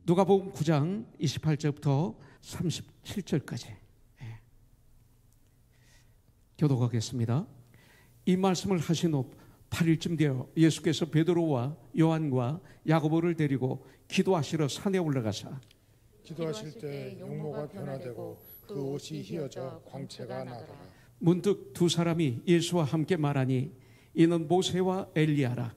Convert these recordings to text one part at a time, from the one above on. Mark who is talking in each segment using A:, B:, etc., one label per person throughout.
A: 누가복음 9장 28절부터 37절까지 교독하겠습니다. 이 말씀을 하신 후 8일쯤 되어 예수께서 베드로와 요한과 야고보를 데리고 기도하시러 산에 올라가사
B: 기도하실 때 용모가 변화되고 그 옷이 휘어져 광채가 나더라.
A: 문득 두 사람이 예수와 함께 말하니 이는 모세와 엘리야라.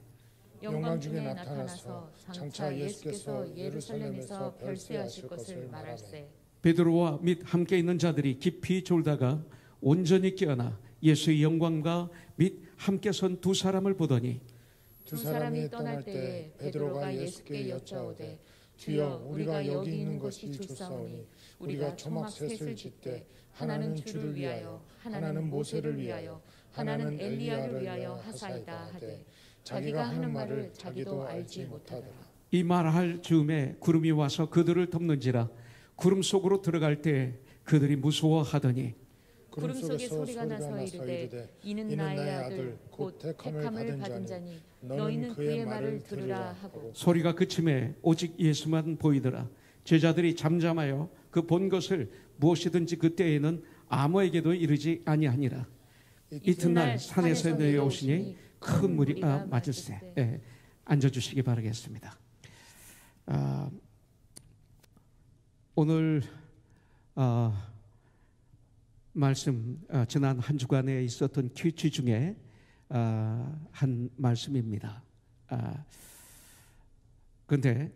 B: 영광 중에 나타나서 장차 예수께서 예루살렘에서 별세하실 것을 말할세.
A: 베드로와 및 함께 있는 자들이 깊이 졸다가 온전히 깨어나 예수의 영광과 및 함께 선 두 사람을 보더니
B: 두 사람이 떠날 때에 베드로가 예수께 여짜오되 주여 우리가 여기 있는 것이 좋사오니 우리가 초막 셋을 짓되 하나는 주를 위하여 하나는 모세를 위하여 하나는 엘리야를 위하여 하사이다 하되 자기가 하는 말을 자기도 알지 못하더라.
A: 이 말할 즈음에 구름이 와서 그들을 덮는지라. 구름 속으로 들어갈 때 그들이 무서워하더니
B: 구름 속에 소리가 나서 이르되 이는 나의 아들 곧 택함을 받은 자니 너희는 그의 말을 들으라 하고
A: 소리가 그침에 오직 예수만 보이더라. 제자들이 잠잠하여 그 본 것을 무엇이든지 그때에는 아무에게도 이르지 아니하니라. 이튿날 산에서 내려오시니 큰 무리가 맞을세. 앉아주시기 바라겠습니다. 오늘 말씀 지난 한 주간에 있었던 퀴즈 중에 한 말씀입니다. 그런데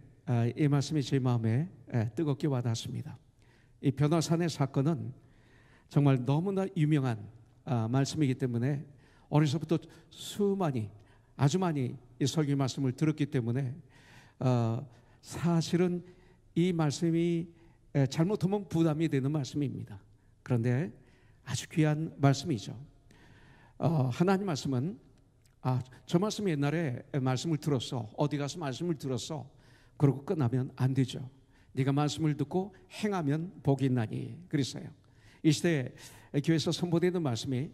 A: 이 말씀이 제 마음에 뜨겁게 와닿습니다. 이 변화산의 사건은 정말 너무나 유명한 말씀이기 때문에 어려서부터 아주 많이 이 설교 말씀을 들었기 때문에 사실은 이 말씀이 잘못하면 부담이 되는 말씀입니다. 그런데 아주 귀한 말씀이죠. 하나님 말씀은 저 말씀 옛날에 말씀을 들었어, 어디 가서 말씀을 들었어, 그러고 끝나면 안 되죠. 네가 말씀을 듣고 행하면 복이 있나니 그랬어요. 이 시대에 교회에서 선포되는 말씀이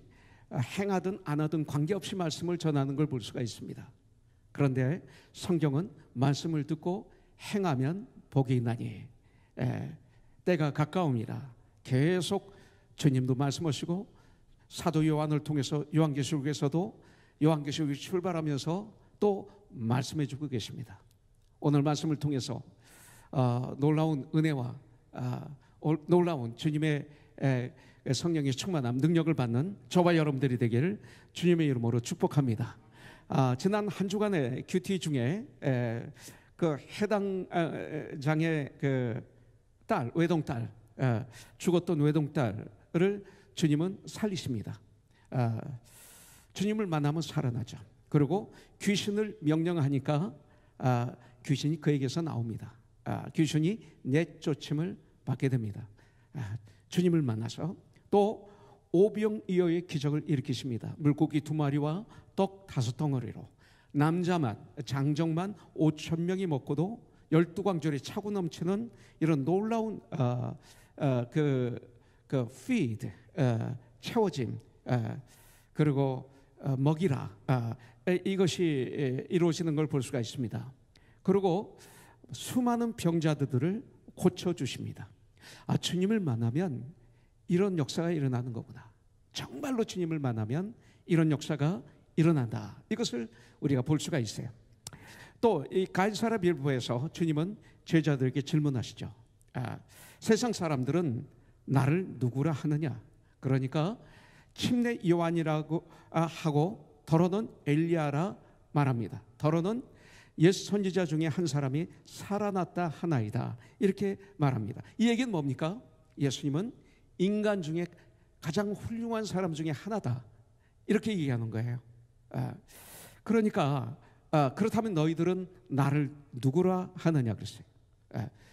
A: 행하든 안 하든 관계없이 말씀을 전하는 걸 볼 수가 있습니다. 그런데 성경은 말씀을 듣고 행하면 복이 있나니 때가 가까움이라. 계속 주님도 말씀하시고 사도 요한을 통해서 요한계시록에서도 요한계시록이 출발하면서 또 말씀해 주고 계십니다. 오늘 말씀을 통해서 놀라운 은혜와 놀라운 주님의 성령의 충만함, 능력을 받는 저와 여러분들이 되기를 주님의 이름으로 축복합니다. 지난 한 주간의 큐티 중에 그 해당 장의 그 딸, 외동딸, 죽었던 외동딸을 주님은 살리십니다. 주님을 만나면 살아나죠. 그리고 귀신을 명령하니까 귀신이 그에게서 나옵니다. 귀신이 내쫓음을 받게 됩니다. 주님을 만나서 또 오병이어의 기적을 일으키십니다. 물고기 2마리와 떡 5덩어리로 남자만 장정만 5,000명이 먹고도 12광절이 차고 넘치는 이런 놀라운 그 feed, 채워짐, 그리고 먹이라, 이것이 이루어지는 걸 볼 수가 있습니다. 그리고 수많은 병자들을 고쳐주십니다. 주님을 만나면 이런 역사가 일어나는 거구나. 정말로 주님을 만나면 이런 역사가 일어난다. 이것을 우리가 볼 수가 있어요. 또 이 가이사랴 빌보에서 주님은 제자들에게 질문하시죠. 세상 사람들은 나를 누구라 하느냐? 그러니까 침례 요한이라고 하고 더러는 엘리야라 말합니다. 더러는 옛 선지자 중에 한 사람이 살아났다 하나이다, 이렇게 말합니다. 이 얘기는 뭡니까? 예수님은 인간 중에 가장 훌륭한 사람 중에 하나다, 이렇게 얘기하는 거예요. 그러니까 그렇다면 너희들은 나를 누구라 하느냐 그랬어요.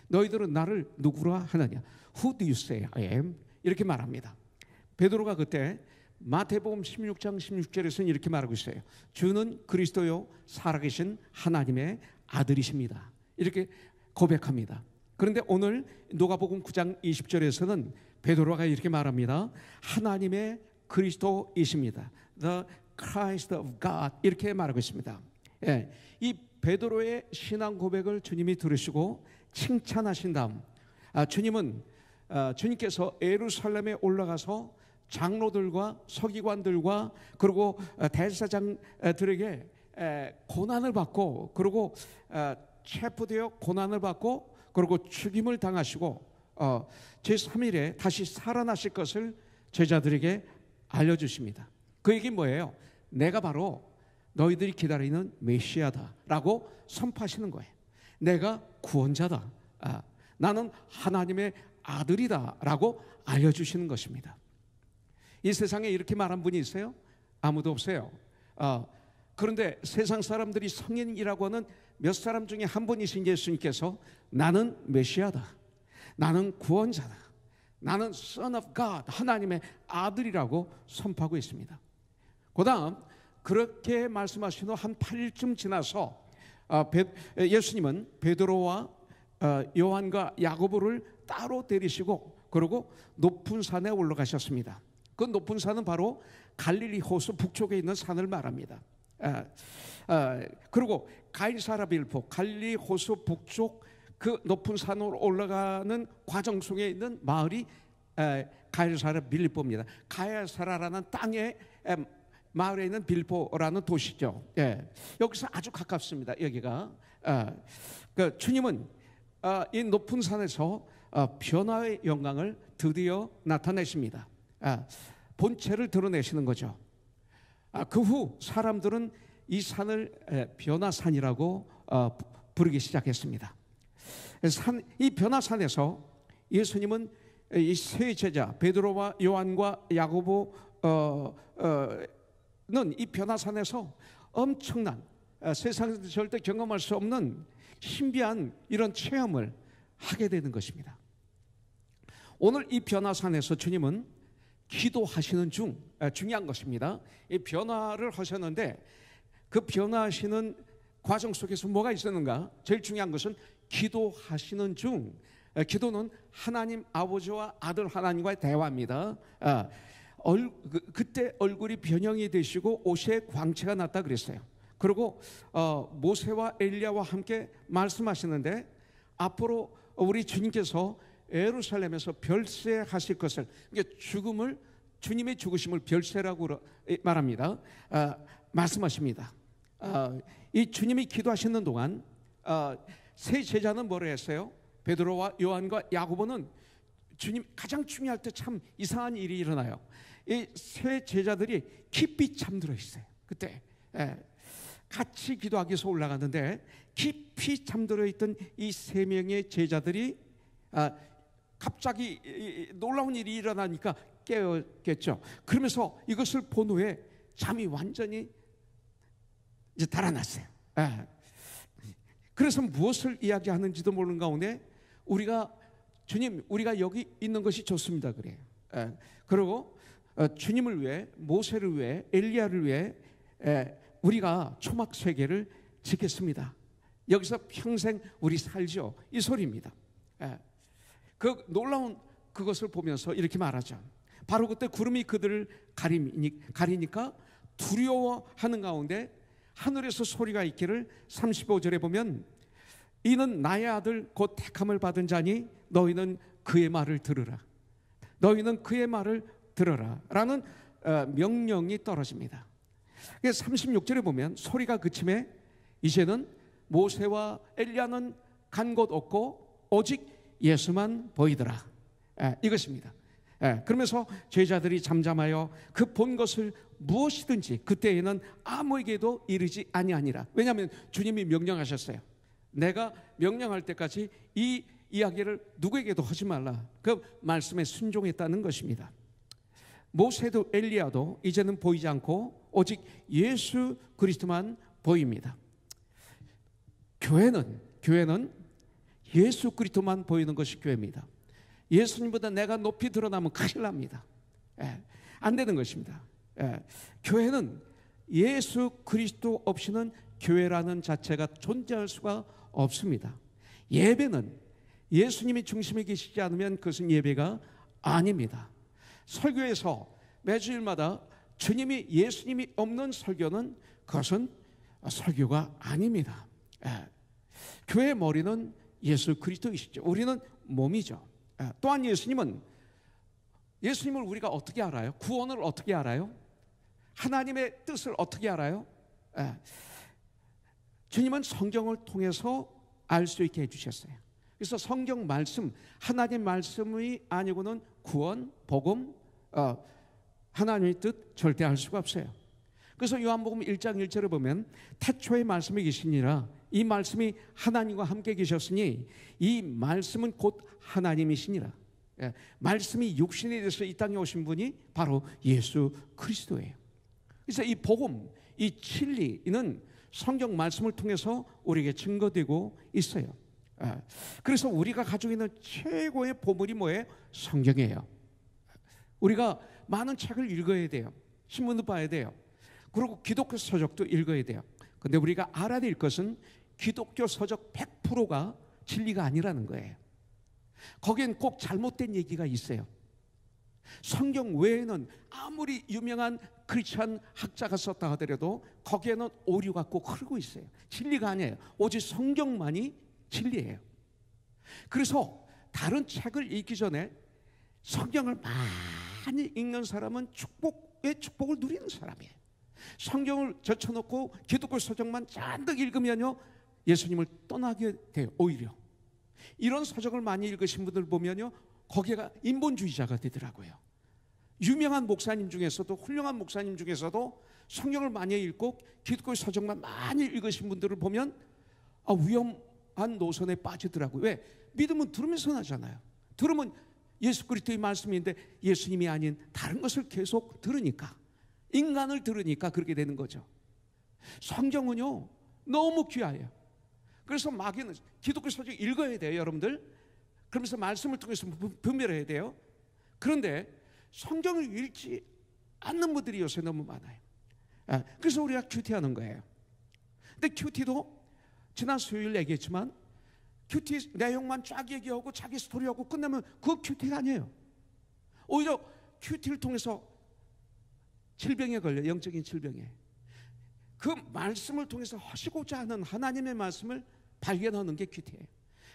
A: 너희들은 나를 누구라 하느냐? Who do you say I am? 이렇게 말합니다. 베드로가 그때 마태복음 16장 16절에서는 이렇게 말하고 있어요. 주는 그리스도요 살아계신 하나님의 아들이십니다, 이렇게 고백합니다. 그런데 오늘 누가복음 9장 20절에서는 베드로가 이렇게 말합니다. 하나님의 그리스도이십니다. The Christ of God, 이렇게 말하고 있습니다. 이 베드로의 신앙 고백을 주님이 들으시고 칭찬하신 다음 주님께서 예루살렘에 올라가서 장로들과 서기관들과 그리고 대제사장들에게 고난을 받고, 그리고 체포되어 고난을 받고, 그리고 죽임을 당하시고 제3일에 다시 살아나실 것을 제자들에게 알려주십니다. 그 얘기 뭐예요? 내가 바로 너희들이 기다리는 메시아다라고 선포하시는 거예요. 내가 구원자다, 나는 하나님의 아들이다라고 알려주시는 것입니다. 이 세상에 이렇게 말한 분이 있어요? 아무도 없어요. 그런데 세상 사람들이 성인이라고 하는 몇 사람 중에 한 분이신 예수님께서 나는 메시아다, 나는 구원자다, 나는 Son of God, 하나님의 아들이라고 선포하고 있습니다. 그 다음 그렇게 말씀하신 후 한 8일쯤 지나서 예수님은 베드로와 요한과 야고보를 따로 데리시고 그리고 높은 산에 올라가셨습니다. 그 높은 산은 바로 갈릴리 호수 북쪽에 있는 산을 말합니다. 그리고 가이사랴 빌보, 갈릴리 호수 북쪽 그 높은 산으로 올라가는 과정 속에 있는 마을이 가이사랴 빌보입니다. 가이사랴라는 땅에 마을에 있는 빌보라는 도시죠. 여기서 아주 가깝습니다. 여기가 주님은 이 높은 산에서 변화의 영광을 드디어 나타내십니다. 본체를 드러내시는 거죠. 그 후 사람들은 이 산을 변화산이라고 부르기 시작했습니다. 이 변화산에서 예수님은 이 세 제자 베드로와 요한과 야고보는 이 변화산에서 엄청난 세상에서 절대 경험할 수 없는 신비한 이런 체험을 하게 되는 것입니다. 오늘 이 변화산에서 주님은 기도하시는 중요한 것입니다. 이 변화를 하셨는데 그 변화하시는 과정 속에서 뭐가 있었는가? 제일 중요한 것은 기도하시는 중. 기도는 하나님 아버지와 아들 하나님과의 대화입니다. 그때 얼굴이 변형이 되시고 옷에 광채가 났다 그랬어요. 그리고 모세와 엘리야와 함께 말씀하시는데 앞으로 우리 주님께서 예루살렘에서 별세하실 것을, 죽음을, 주님의 죽으심을 별세라고 말합니다. 말씀하십니다. 이 주님이 기도하시는 동안 세 제자는 뭐라 했어요? 베드로와 요한과 야고보는 주님 가장 중요할 때 참 이상한 일이 일어나요. 이 세 제자들이 깊이 잠들어 있어요. 그때 같이 기도하기 위해서 올라갔는데 깊이 잠들어 있던 이 세 명의 제자들이 갑자기 놀라운 일이 일어나니까 깨었겠죠. 그러면서 이것을 본 후에 잠이 완전히 이제 달아났어요. 그래서 무엇을 이야기하는지도 모르는 가운데 주님, 우리가 여기 있는 것이 좋습니다 그래요. 그리고 주님을 위해, 모세를 위해, 엘리야를 위해 우리가 초막 세계를 짓겠습니다. 여기서 평생 우리 살죠, 이 소리입니다. 그 놀라운 그것을 보면서 이렇게 말하죠. 바로 그때 구름이 그들을 가리니까 두려워하는 가운데 하늘에서 소리가 있기를, 35절에 보면 이는 나의 아들 곧 택함을 받은 자니 너희는 그의 말을 들으라, 너희는 그의 말을 들어라 라는 명령이 떨어집니다. 36절에 보면 소리가 그침에 이제는 모세와 엘리야는 간 곳 없고 오직 예수만 보이더라, 이것입니다. 그러면서 제자들이 잠잠하여 그 본 것을 무엇이든지 그때에는 아무에게도 이르지 아니하니라. 왜냐하면 주님이 명령하셨어요. 내가 명령할 때까지 이 이야기를 누구에게도 하지 말라. 그 말씀에 순종했다는 것입니다. 모세도 엘리야도 이제는 보이지 않고 오직 예수 그리스도만 보입니다. 교회는 예수 그리스도만 보이는 것이 교회입니다. 예수님보다 내가 높이 드러나면 큰일 납니다. 안 되는 것입니다. 교회는 예수 그리스도 없이는 교회라는 자체가 존재할 수가 없습니다. 예배는 예수님이 중심에 계시지 않으면 그것은 예배가 아닙니다. 설교에서 매주일마다 주님이, 예수님이 없는 설교는 그것은 설교가 아닙니다. 교회의 머리는 예수 그리스도이시죠. 우리는 몸이죠. 또한 예수님을 우리가 어떻게 알아요? 구원을 어떻게 알아요? 하나님의 뜻을 어떻게 알아요? 주님은 성경을 통해서 알 수 있게 해주셨어요. 그래서 성경 말씀, 하나님 말씀이 아니고는 구원, 복음, 하나님의 뜻 절대 알 수가 없어요. 그래서 요한복음 1장 1절에 보면 태초에 말씀이 계시니라, 이 말씀이 하나님과 함께 계셨으니 이 말씀은 곧 하나님이시니라. 말씀이 육신이 돼서 이 땅에 오신 분이 바로 예수 그리스도예요. 그래서 이 복음, 이 진리는 성경 말씀을 통해서 우리에게 증거되고 있어요. 그래서 우리가 가지고 있는 최고의 보물이 뭐예요? 성경이에요. 우리가 많은 책을 읽어야 돼요. 신문도 봐야 돼요. 그리고 기독교 서적도 읽어야 돼요. 근데 우리가 알아야 될 것은 기독교 서적 100%가 진리가 아니라는 거예요. 거기엔 꼭 잘못된 얘기가 있어요. 성경 외에는 아무리 유명한 크리스찬 학자가 썼다 하더라도 거기에는 오류가 꼭 흐르고 있어요. 진리가 아니에요. 오직 성경만이 진리예요. 그래서 다른 책을 읽기 전에 성경을 많이 읽는 사람은 축복을 누리는 사람이에요. 성경을 젖혀놓고 기독교 서적만 잔뜩 읽으면요, 예수님을 떠나게 돼요. 오히려 이런 서적을 많이 읽으신 분들 보면요, 거기가 인본주의자가 되더라고요. 유명한 목사님 중에서도, 훌륭한 목사님 중에서도 성경을 많이 읽고 기독교 서적만 많이 읽으신 분들을 보면 위험한 노선에 빠지더라고요. 왜? 믿음은 들으면서 나잖아요. 들으면 예수 그리스도의 말씀인데 예수님이 아닌 다른 것을 계속 들으니까, 인간을 들으니까 그렇게 되는 거죠. 성경은요 너무 귀해요. 그래서 마귀는 기독교 서적 읽어야 돼요, 여러분들. 그러면서 말씀을 통해서 분별해야 돼요. 그런데 성경을 읽지 않는 분들이 요새 너무 많아요. 그래서 우리가 큐티하는 거예요. 근데 큐티도 지난 수요일 얘기했지만 큐티 내용만 쫙 얘기하고 자기 스토리하고 끝내면 그거 큐티가 아니에요. 오히려 큐티를 통해서 질병에 걸려, 영적인 질병에. 그 말씀을 통해서 하시고자 하는 하나님의 말씀을 발견하는 게 큐티예요.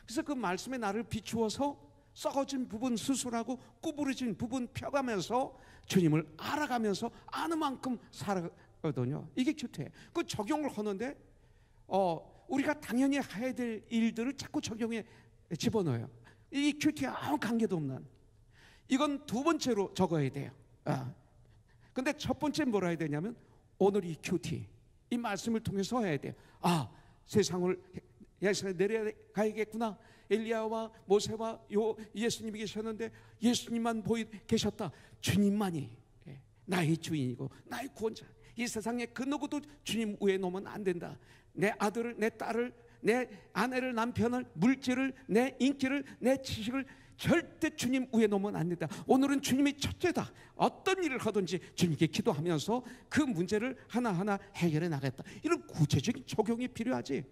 A: 그래서 그 말씀에 나를 비추어서 썩어진 부분 수술하고 구부러진 부분 펴가면서 주님을 알아가면서 아는 만큼 살아거든요. 이게 큐티예요. 그 적용을 하는데 우리가 당연히 해야 될 일들을 자꾸 적용에 집어넣어요. 이 큐티에 아무 관계도 없는. 이건 두 번째로 적어야 돼요. 근데 첫 번째 뭐라 해야 되냐면 오늘 이 큐티, 이 말씀을 통해서 해야 돼요. 세상을 내려가야겠구나. 엘리야와 모세와 예수님이 계셨는데 예수님만 계셨다. 주님만이 나의 주인이고 나의 구원자. 이 세상에 그 누구도 주님 위에 놓으면 안 된다. 내 아들을, 내 딸을, 내 아내를, 남편을, 물질을, 내 인기를, 내 지식을 절대 주님 위에 놓으면 안 된다. 오늘은 주님이 첫째다. 어떤 일을 하든지 주님께 기도하면서 그 문제를 하나하나 해결해 나가겠다. 이런 구체적인 적용이 필요하지.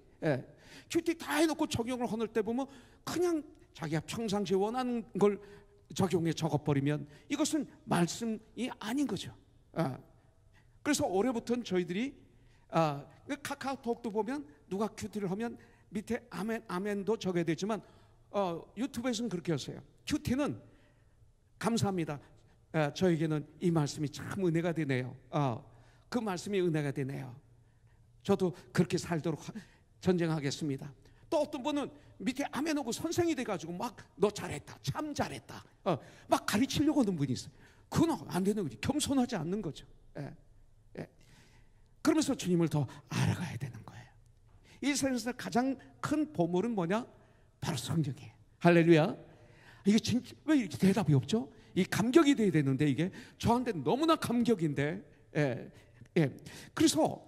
A: 큐티 다 해놓고 적용을 하는 때 보면 그냥 자기가 평상시에 원하는 걸 적용해 적어버리면 이것은 말씀이 아닌 거죠. 그래서 올해부터는 저희들이 카카오톡도 보면 누가 큐티를 하면 밑에 아멘, 아멘도 적어야 되지만 유튜브에서는 그렇게 하세요. 큐티는 감사합니다. 저에게는 이 말씀이 참 은혜가 되네요. 그 말씀이 은혜가 되네요. 저도 그렇게 살도록 전쟁하겠습니다. 또 어떤 분은 밑에 아멘하고 선생이 돼가지고 막 너 잘했다, 참 잘했다, 막 가르치려고 하는 분이 있어요. 그건 안 되는 거지. 겸손하지 않는 거죠. 그러면서 주님을 더 알아가야 되는 거예요. 이 세상에서 가장 큰 보물은 뭐냐? 바로 성경이에요. 할렐루야. 이게 진짜 왜 이렇게 대답이 없죠? 이 감격이 돼야 되는데 이게 저한테 너무나 감격인데. 그래서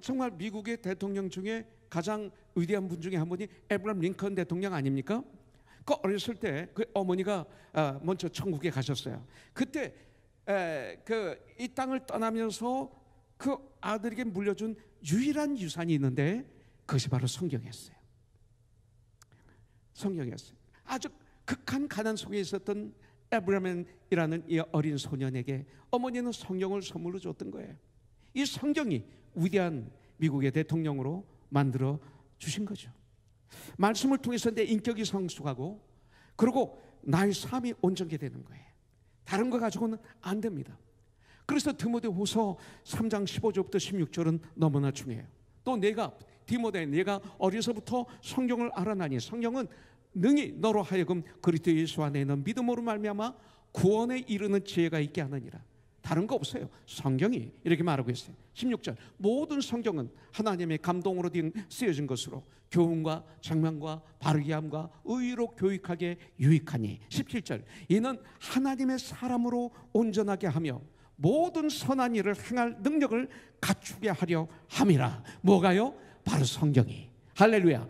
A: 정말 미국의 대통령 중에 가장 위대한 분 중에 한 분이 에브라함 링컨 대통령 아닙니까? 그 어렸을 때 그 어머니가 먼저 천국에 가셨어요. 그때 이 땅을 떠나면서 그 아들에게 물려준 유일한 유산이 있는데 그것이 바로 성경이었어요. 성경이었어요. 아주 극한 가난 속에 있었던 에브라함이라는 이 어린 소년에게 어머니는 성경을 선물로 줬던 거예요. 이 성경이 위대한 미국의 대통령으로 만들어 주신 거죠. 말씀을 통해서 내 인격이 성숙하고 그리고 나의 삶이 온전하게 되는 거예요. 다른 거 가지고는 안 됩니다. 그래서 디모데후서 3장 15절부터 16절은 너무나 중요해요. 또 디모데 내가 어려서부터 성경을 알아나니 성경은 능히 너로 하여금 그리스도 예수 안에 있는 믿음으로 말미암아 구원에 이르는 지혜가 있게 하느니라. 다른 거 없어요. 성경이 이렇게 말하고 있어요. 16절 모든 성경은 하나님의 감동으로 쓰여진 것으로 교훈과 장명과 바르게 함과 의로 교육하게 유익하니. 17절 이는 하나님의 사람으로 온전하게 하며 모든 선한 일을 행할 능력을 갖추게 하려 함이라. 뭐가요? 바로 성경이. 할렐루야.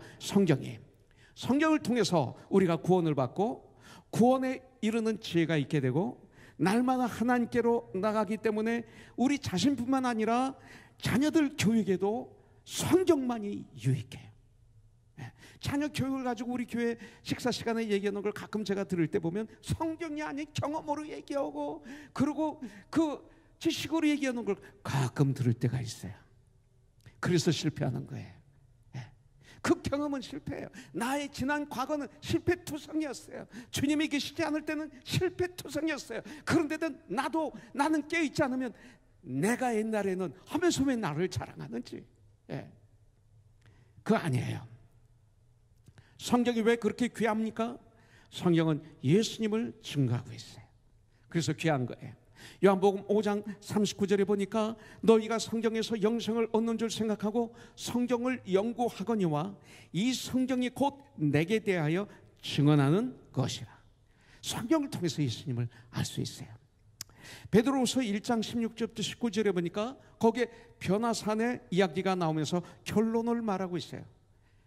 A: 성경을 통해서 우리가 구원을 받고 구원에 이르는 지혜가 있게 되고 날마다 하나님께로 나가기 때문에 우리 자신뿐만 아니라 자녀들 교육에도 성경만이 유익해요. 자녀 교육을 가지고 우리 교회 식사 시간에 얘기하는 걸 가끔 제가 들을 때 보면 성경이 아닌 경험으로 얘기하고 그리고 그 지식으로 얘기하는 걸 가끔 들을 때가 있어요. 그래서 실패하는 거예요. 그 경험은 실패예요. 나의 지난 과거는 실패투성이었어요. 주님이 계시지 않을 때는 실패투성이었어요. 그런데도 나는 깨어있지 않으면 내가 옛날에는 하면서 왜 나를 자랑하는지. 그거 아니에요. 성경이 왜 그렇게 귀합니까? 성경은 예수님을 증거하고 있어요. 그래서 귀한 거예요. 요한복음 5장 39절에 보니까 너희가 성경에서 영생을 얻는 줄 생각하고 성경을 연구하거니와 이 성경이 곧 내게 대하여 증언하는 것이라. 성경을 통해서 예수님을 알 수 있어요. 베드로후서 1장 16절부터 19절에 보니까 거기에 변화산의 이야기가 나오면서 결론을 말하고 있어요.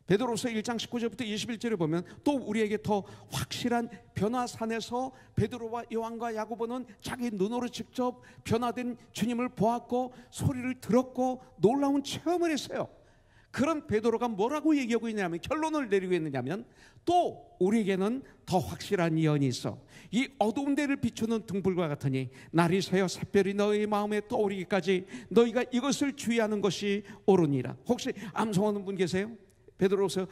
A: 베드로후서 1장 19절부터 21절에 보면 또 우리에게 더 확실한 변화산에서 베드로와 요한과 야고보는 자기 눈으로 직접 변화된 주님을 보았고 소리를 들었고 놀라운 체험을 했어요. 그런 베드로가 뭐라고 얘기하고 있냐면 결론을 내리고 있느냐면 또 우리에게는 더 확실한 예언이 있어. 이 어두운 데를 비추는 등불과 같으니 날이 새어 샛별이 너희 마음에 떠오르기까지 너희가 이것을 주의하는 것이 옳으니라. 혹시 암송하는 분 계세요? 베드로후서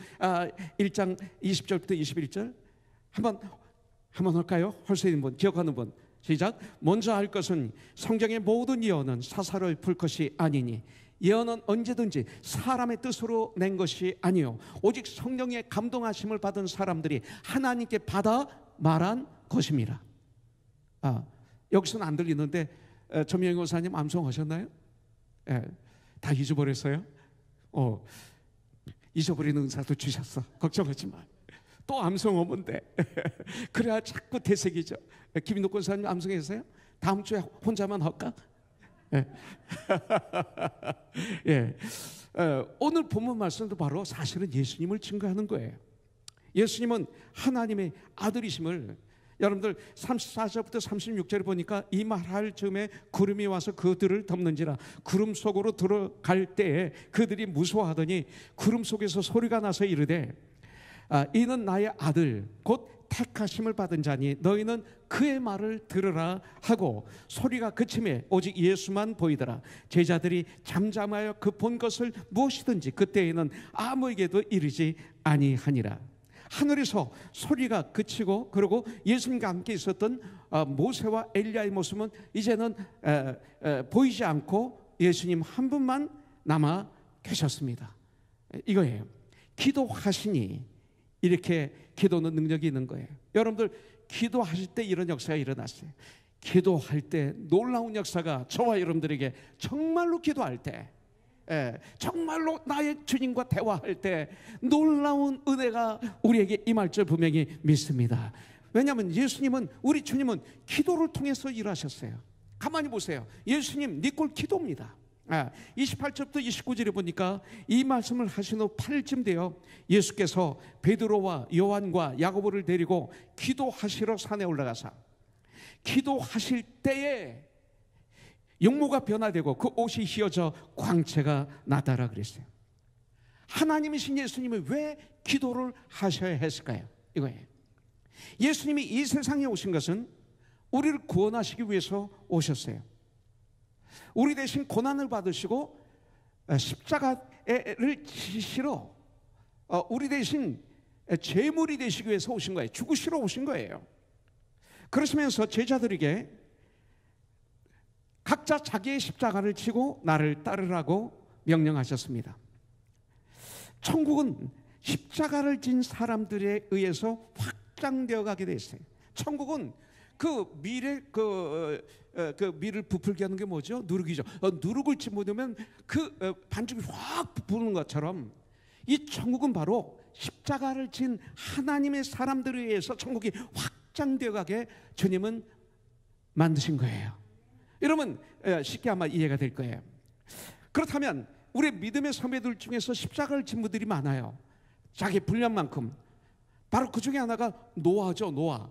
A: 1장 20절부터 21절 한번 할까요? 할 수 있는 분, 기억하는 분 시작. 먼저 알 것은 성경의 모든 예언은 사사로이 풀 것이 아니니 예언은 언제든지 사람의 뜻으로 낸 것이 아니요 오직 성령의 감동하심을 받은 사람들이 하나님께 받아 말한 것입니다. 여기서는 안 들리는데 전명희 목사님 암송하셨나요? 다 잊어버렸어요? 잊어버리는 은사도 주셨어. 걱정하지 마. 또 암송 오면 돼. 그래야 자꾸 되새기죠. 김인옥 권사님 암송했어요? 다음 주에 혼자만 할까? 오늘 본문 말씀도 바로 사실은 예수님을 증거하는 거예요. 예수님은 하나님의 아들이심을 여러분들 34절부터 36절에 보니까 이 말할 즈음에 구름이 와서 그들을 덮는지라. 구름 속으로 들어갈 때에 그들이 무서워하더니 구름 속에서 소리가 나서 이르되 이는 나의 아들 곧 택하심을 받은 자니 너희는 그의 말을 들으라 하고 소리가 그침에 오직 예수만 보이더라. 제자들이 잠잠하여 그 본 것을 무엇이든지 그때에는 아무에게도 이르지 아니하니라. 하늘에서 소리가 그치고 그리고 예수님과 함께 있었던 모세와 엘리야의 모습은 이제는 보이지 않고 예수님 한 분만 남아 계셨습니다. 이거예요. 기도하시니 이렇게 기도는 능력이 있는 거예요. 여러분들 기도하실 때 이런 역사가 일어났어요. 기도할 때 놀라운 역사가 저와 여러분들에게 정말로 기도할 때 정말로 나의 주님과 대화할 때 놀라운 은혜가 우리에게 임할 줄 분명히 믿습니다. 왜냐하면 예수님은 우리 주님은 기도를 통해서 일하셨어요. 가만히 보세요. 예수님 네 꼴 기도입니다. 28절부터 29절에 보니까 이 말씀을 하신 후 8일쯤 되어 예수께서 베드로와 요한과 야고보를 데리고 기도하시러 산에 올라가사 기도하실 때에 용모가 변화되고 그 옷이 휘어져 광채가 나타라 그랬어요. 하나님이신 예수님이 왜 기도를 하셔야 했을까요? 이거예요. 예수님이 이 세상에 오신 것은 우리를 구원하시기 위해서 오셨어요. 우리 대신 고난을 받으시고 십자가에 십자가를 지시러 우리 대신 제물이 되시기 위해서 오신 거예요. 죽으시러 오신 거예요. 그러시면서 제자들에게 각자 자기의 십자가를 지고 나를 따르라고 명령하셨습니다. 천국은 십자가를 진 사람들에 의해서 확장되어 가게 돼 있어요. 천국은 그 밀을 부풀게 하는 게 뭐죠? 누룩이죠. 누룩을 집어넣으면 그 반죽이 확 부푸는 것처럼 이 천국은 바로 십자가를 진 하나님의 사람들에 의해서 천국이 확장되어 가게 주님은 만드신 거예요. 여러분 쉽게 아마 이해가 될 거예요. 그렇다면 우리 믿음의 선배들 중에서 십자가를 진 분들이 많아요. 자기 분량만큼. 바로 그 중에 하나가 노아죠. 노아.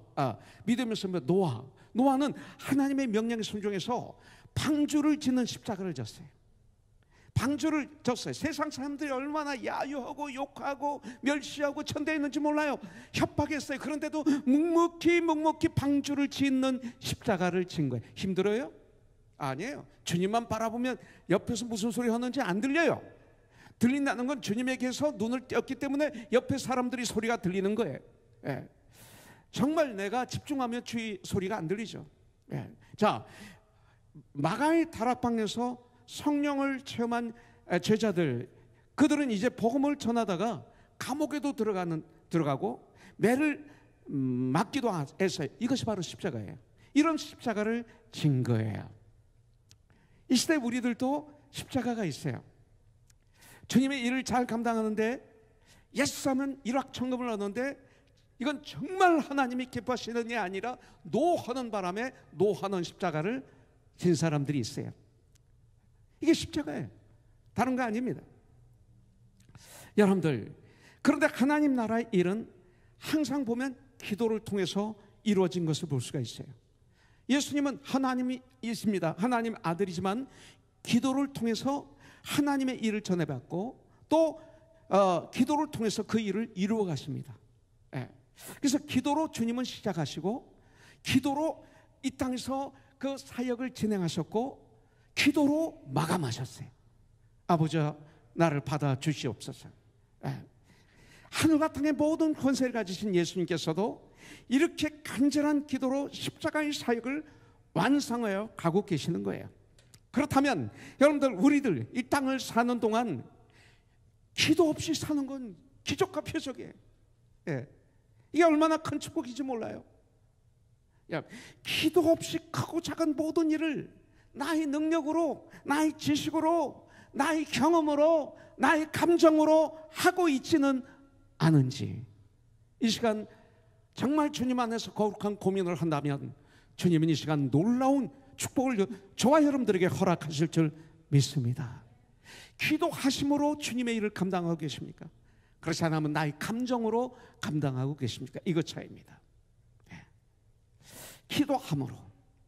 A: 믿음의 선배 노아는 하나님의 명령에 순종해서 방주를 짓는 십자가를 졌어요. 방주를 졌어요. 세상 사람들이 얼마나 야유하고 욕하고 멸시하고 천대했는지 몰라요. 협박했어요. 그런데도 묵묵히 방주를 짓는 십자가를 진 거예요. 힘들어요? 아니에요. 주님만 바라보면 옆에서 무슨 소리 하는지 안 들려요. 들린다는 건 주님에게서 눈을 띄었기 때문에 옆에 사람들이 소리가 들리는 거예요. 예. 정말 내가 집중하면 주의 소리가 안 들리죠. 예. 자, 마가의 다락방에서 성령을 체험한 제자들, 그들은 이제 복음을 전하다가 감옥에도 들어가고 매를 맞기도 했어요. 이것이 바로 십자가예요. 이런 십자가를 진 거예요. 이 시대 우리들도 십자가가 있어요. 주님의 일을 잘 감당하는데 예수하면 일확천금을 얻는데 이건 정말 하나님이 기뻐하시는 게 아니라 노하는 바람에 노하는 십자가를 진 사람들이 있어요. 이게 십자가예요. 다른 거 아닙니다. 여러분들, 그런데 하나님 나라의 일은 항상 보면 기도를 통해서 이루어진 것을 볼 수가 있어요. 예수님은 하나님이십니다. 하나님 아들이지만 기도를 통해서 하나님의 일을 전해받고 또 기도를 통해서 그 일을 이루어 가십니다. 예. 그래서 기도로 주님은 시작하시고 기도로 이 땅에서 그 사역을 진행하셨고 기도로 마감하셨어요. 아버지와 나를 받아 주시옵소서. 예. 하늘과 땅의 모든 권세를 가지신 예수님께서도 이렇게 간절한 기도로 십자가의 사역을 완성하여 가고 계시는 거예요. 그렇다면 여러분들, 우리들 이 땅을 사는 동안 기도 없이 사는 건 기적과 표적이에요. 예. 이게 얼마나 큰 축복인지 몰라요. 기도 없이 크고 작은 모든 일을 나의 능력으로, 나의 지식으로, 나의 경험으로, 나의 감정으로 하고 있지는 않은지, 이 시간 정말 주님 안에서 거룩한 고민을 한다면 주님은 이 시간 놀라운 축복을 저와 여러분들에게 허락하실 줄 믿습니다. 기도하심으로 주님의 일을 감당하고 계십니까? 그렇지 않으면 나의 감정으로 감당하고 계십니까? 이것 차이입니다. 네. 기도함으로.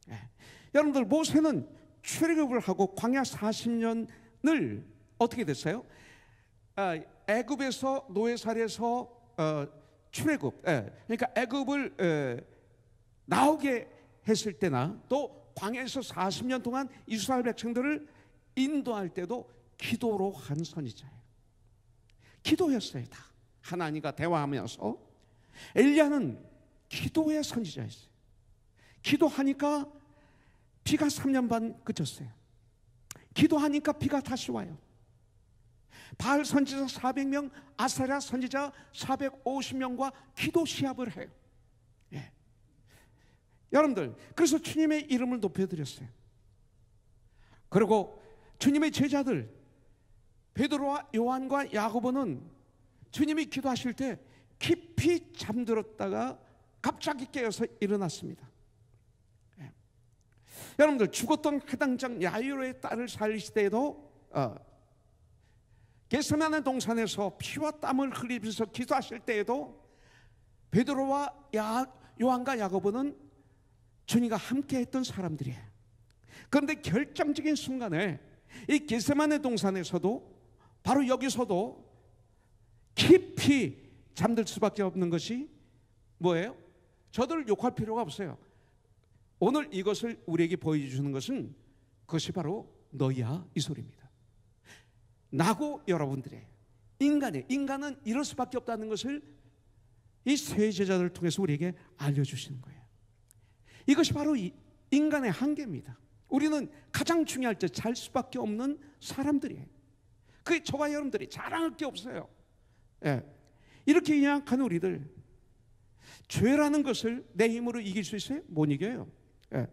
A: 네. 여러분들, 모세는 출애굽을 하고 광야 40년을 어떻게 됐어요? 애굽에서 노예살에서 출애굽, 그러니까 애굽을 나오게 했을 때나 또 광야에서 40년 동안 이스라엘 백성들을 인도할 때도 기도로 한 선지자예요. 기도였어요. 다 하나님과 대화하면서. 엘리야는 기도의 선지자였어요. 기도하니까 비가 3년 반 그쳤어요. 기도하니까 비가 다시 와요. 바알 선지자 400명, 아사랴 선지자 450명과 기도 시합을 해요. 예. 여러분들, 그래서 주님의 이름을 높여드렸어요. 그리고 주님의 제자들 베드로와 요한과 야고보는 주님이 기도하실 때 깊이 잠들었다가 갑자기 깨어서 일어났습니다. 예. 여러분들, 죽었던 해당장 야이로의 딸을 살리실 때에도 겟세마네 동산에서 피와 땀을 흘리면서 기도하실 때에도 베드로와 요한과 야고보는 주님과 함께했던 사람들이에요. 그런데 결정적인 순간에 이 겟세마네 동산에서도, 바로 여기서도 깊이 잠들 수밖에 없는 것이 뭐예요? 저들을 욕할 필요가 없어요. 오늘 이것을 우리에게 보여주는 것은 그것이 바로 너희야, 이 소리입니다. 나고 여러분들의 인간은 이럴 수밖에 없다는 것을 이 세 제자들을 통해서 우리에게 알려주시는 거예요. 이것이 바로 인간의 한계입니다. 우리는 가장 중요할 때 잘 수밖에 없는 사람들이에요. 그게 저와 여러분들이 자랑할 게 없어요. 예. 이렇게 연약한 우리들, 죄라는 것을 내 힘으로 이길 수 있어요? 못 이겨요. 예.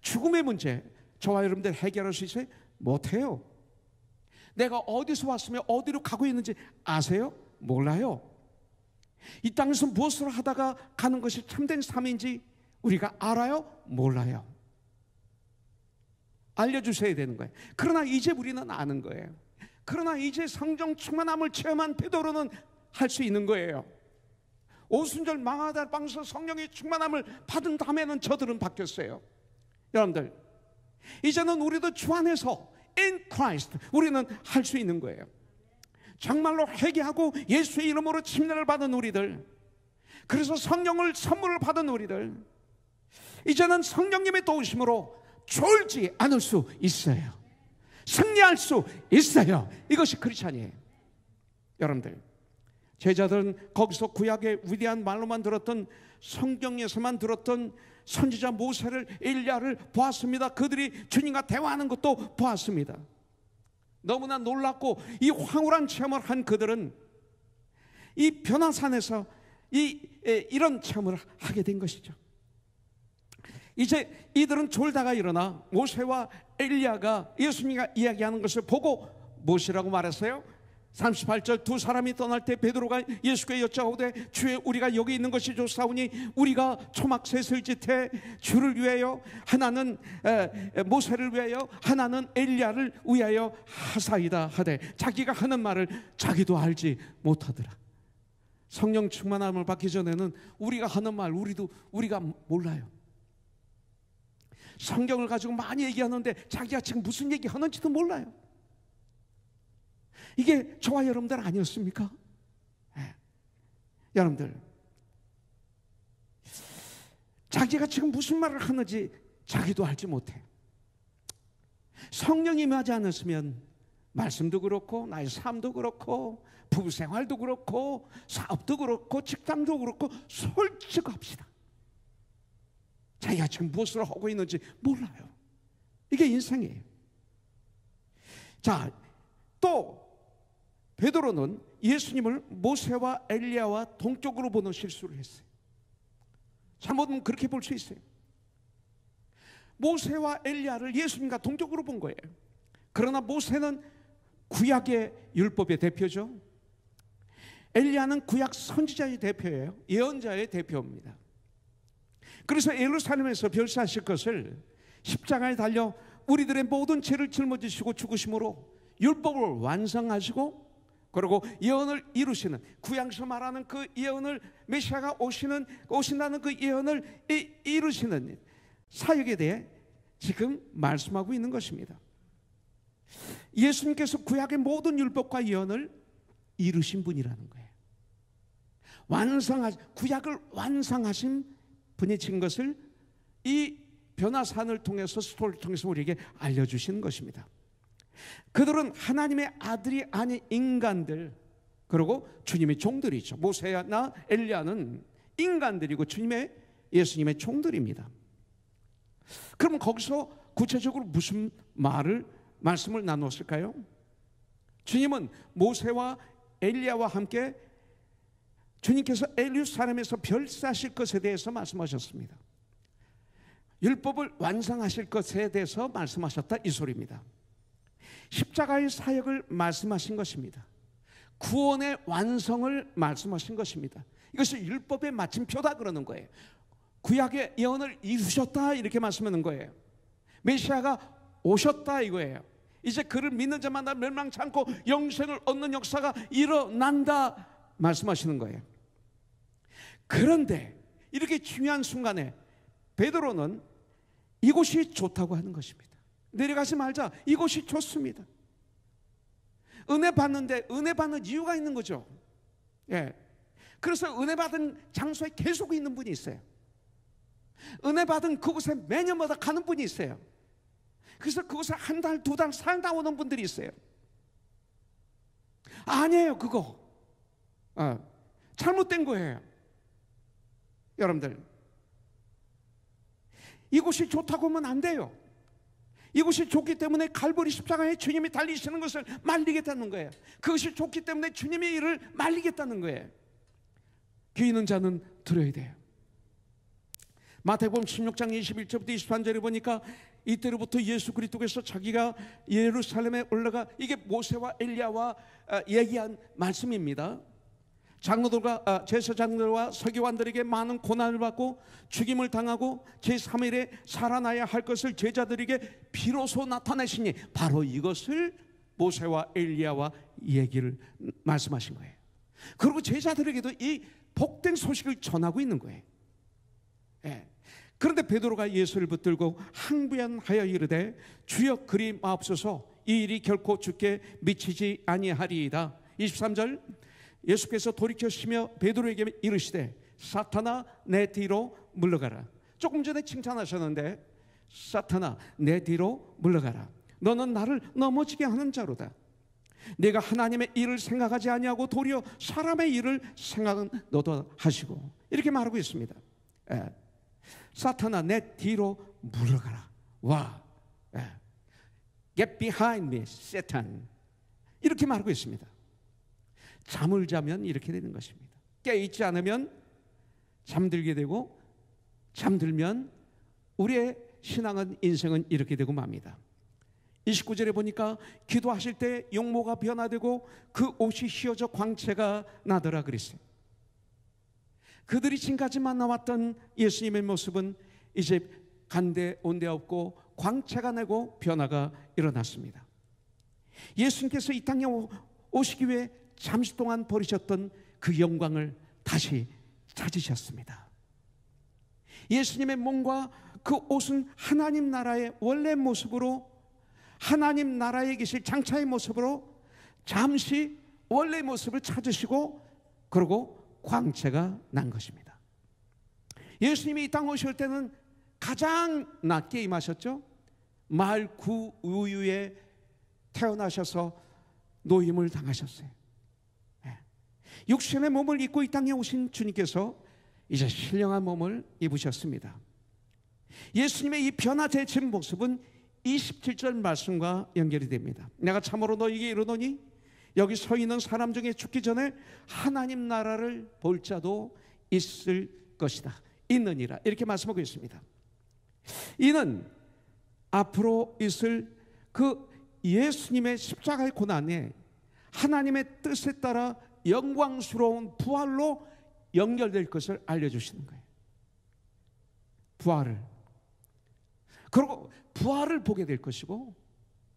A: 죽음의 문제, 저와 여러분들 해결할 수 있어요? 못해요. 내가 어디서 왔으며 어디로 가고 있는지 아세요? 몰라요. 이 땅에서 무엇을 하다가 가는 것이 참된 삶인지 우리가 알아요? 몰라요. 알려주셔야 되는 거예요. 그러나 이제 우리는 아는 거예요. 그러나 이제 성령 충만함을 체험한 베드로는 할 수 있는 거예요. 오순절 망하다 빵에서 성령의 충만함을 받은 다음에는 저들은 바뀌었어요. 여러분들, 이제는 우리도 주 안에서 in Christ 우리는 할 수 있는 거예요. 정말로 회개하고 예수의 이름으로 침례를 받은 우리들, 그래서 성령을 선물을 받은 우리들, 이제는 성령님의 도우심으로 졸지 않을 수 있어요. 승리할 수 있어요. 이것이 크리스찬이에요. 여러분들, 제자들은 거기서 구약의 위대한 말로만 들었던, 성경에서만 들었던 선지자 모세를, 엘리야를 보았습니다. 그들이 주님과 대화하는 것도 보았습니다. 너무나 놀랍고 이 황홀한 체험을 한 그들은 이 변화산에서 이런 체험을 하게 된 것이죠. 이제 이들은 졸다가 일어나 모세와 엘리야가 예수님과 이야기하는 것을 보고 무엇이라고 말했어요? 38절, 두 사람이 떠날 때 베드로가 예수께 여짜오되 주여, 우리가 여기 있는 것이 좋사오니 우리가 초막 셋을 짓되 주를 위하여 하나는 모세를 위하여 하나는 엘리야를 위하여 하사이다 하되, 자기가 하는 말을 자기도 알지 못하더라. 성령 충만함을 받기 전에는 우리가 하는 말 우리가 몰라요. 성경을 가지고 많이 얘기하는데 자기가 지금 무슨 얘기하는지도 몰라요. 이게 저와 여러분들 아니었습니까? 네. 여러분들, 자기가 지금 무슨 말을 하는지 자기도 알지 못해. 성령이 임하지 않았으면 말씀도 그렇고 나의 삶도 그렇고 부부생활도 그렇고 사업도 그렇고 직장도 그렇고 솔직합시다, 자기가 지금 무엇을 하고 있는지 몰라요. 이게 인생이에요. 자, 또 베드로는 예수님을 모세와 엘리야와 동격으로 보는 실수를 했어요. 잘못은 그렇게 볼 수 있어요. 모세와 엘리야를 예수님과 동격으로 본 거예요. 그러나 모세는 구약의 율법의 대표죠. 엘리야는 구약 선지자의 대표예요. 예언자의 대표입니다. 그래서 예루살렘에서 별세하실 것을 십자가에 달려 우리들의 모든 죄를 짊어지시고 죽으심으로 율법을 완성하시고, 그리고 예언을 이루시는, 구약에서 말하는 그 예언을, 메시아가 오신다는 그 예언을 이루시는 사역에 대해 지금 말씀하고 있는 것입니다. 예수님께서 구약의 모든 율법과 예언을 이루신 분이라는 거예요. 구약을 완성하신 분이 진 것을 이 변화산을 통해서, 스토리를 통해서 우리에게 알려주시는 것입니다. 그들은 하나님의 아들이 아닌 인간들, 그리고 주님의 종들이죠. 모세나 엘리야는 인간들이고 예수님의 종들입니다. 그러면 거기서 구체적으로 무슨 말씀을 나누었을까요? 주님은 모세와 엘리야와 함께 주님께서 예루살렘에서 별세하실 것에 대해서 말씀하셨습니다. 율법을 완성하실 것에 대해서 말씀하셨다, 이 소리입니다. 십자가의 사역을 말씀하신 것입니다. 구원의 완성을 말씀하신 것입니다. 이것이 율법의 마침표다 그러는 거예요. 구약의 예언을 이루셨다 이렇게 말씀하는 거예요. 메시아가 오셨다 이거예요. 이제 그를 믿는 자마다 멸망치 않고 영생을 얻는 역사가 일어난다 말씀하시는 거예요. 그런데 이렇게 중요한 순간에 베드로는 이곳이 좋다고 하는 것입니다. 내려가지 말자, 이곳이 좋습니다. 은혜 받는데 은혜 받는 이유가 있는 거죠. 예. 그래서 은혜 받은 장소에 계속 있는 분이 있어요. 은혜 받은 그곳에 매년마다 가는 분이 있어요. 그래서 그곳에 한 달, 두 달 살다 오는 분들이 있어요. 아니에요, 그거. 잘못된 거예요. 여러분들, 이곳이 좋다고 하면 안 돼요. 이곳이 좋기 때문에 갈보리 십자가에 주님이 달리시는 것을 말리겠다는 거예요. 그것이 좋기 때문에 주님의 일을 말리겠다는 거예요. 귀 있는 자는 들어야 돼요. 마태복음 16장 21절부터 23절에 보니까 이때로부터 예수 그리스도께서 자기가 예루살렘에 올라가, 이게 모세와 엘리야와 얘기한 말씀입니다. 장로들과 제사장들과 서기관들에게 많은 고난을 받고 죽임을 당하고 제3일에 살아나야 할 것을 제자들에게 비로소 나타내시니, 바로 이것을 모세와 엘리야와 얘기를 말씀하신 거예요. 그리고 제자들에게도 이 복된 소식을 전하고 있는 거예요. 예. 그런데 베드로가 예수를 붙들고 항변하여 이르되 주여 그리 마옵소서, 이 일이 결코 주께 미치지 아니하리이다. 23절, 예수께서 돌이켜시며 베드로에게 이르시되 사탄아 내 뒤로 물러가라. 조금 전에 칭찬하셨는데, 사탄아 내 뒤로 물러가라. 너는 나를 넘어지게 하는 자로다. 네가 하나님의 일을 생각하지 아니하고 도리어 사람의 일을 생각은 너도 하시고, 이렇게 말하고 있습니다. 사탄아 내 뒤로 물러가라. 와, Get behind me, Satan. 이렇게 말하고 있습니다. 잠을 자면 이렇게 되는 것입니다. 깨있지 않으면 잠들게 되고, 잠들면 우리의 신앙은, 인생은 이렇게 되고 맙니다. 29절에 보니까 기도하실 때 용모가 변화되고 그 옷이 휘어져 광채가 나더라 그랬어요. 그들이 지금까지만 나왔던 예수님의 모습은 이제 간데 온데 없고 광채가 나고 변화가 일어났습니다. 예수님께서 이 땅에 오시기 위해 잠시 동안 버리셨던 그 영광을 다시 찾으셨습니다. 예수님의 몸과 그 옷은 하나님 나라의 원래 모습으로, 하나님 나라에 계실 장차의 모습으로 잠시 원래 모습을 찾으시고, 그리고 광채가 난 것입니다. 예수님이 이 땅 오실 때는 가장 낮게 임하셨죠. 말 구 우유에 태어나셔서 노임을 당하셨어요. 육신의 몸을 입고 이 땅에 오신 주님께서 이제 신령한 몸을 입으셨습니다. 예수님의 이 변화되신 모습은 27절 말씀과 연결이 됩니다. 내가 참으로 너희에게 이르노니 여기 서 있는 사람 중에 죽기 전에 하나님 나라를 볼 자도 있을 것이다. 있느니라. 이렇게 말씀하고 있습니다. 이는 앞으로 있을 그 예수님의 십자가의 고난에 하나님의 뜻에 따라 영광스러운 부활로 연결될 것을 알려주시는 거예요. 부활을. 그리고 부활을 보게 될 것이고,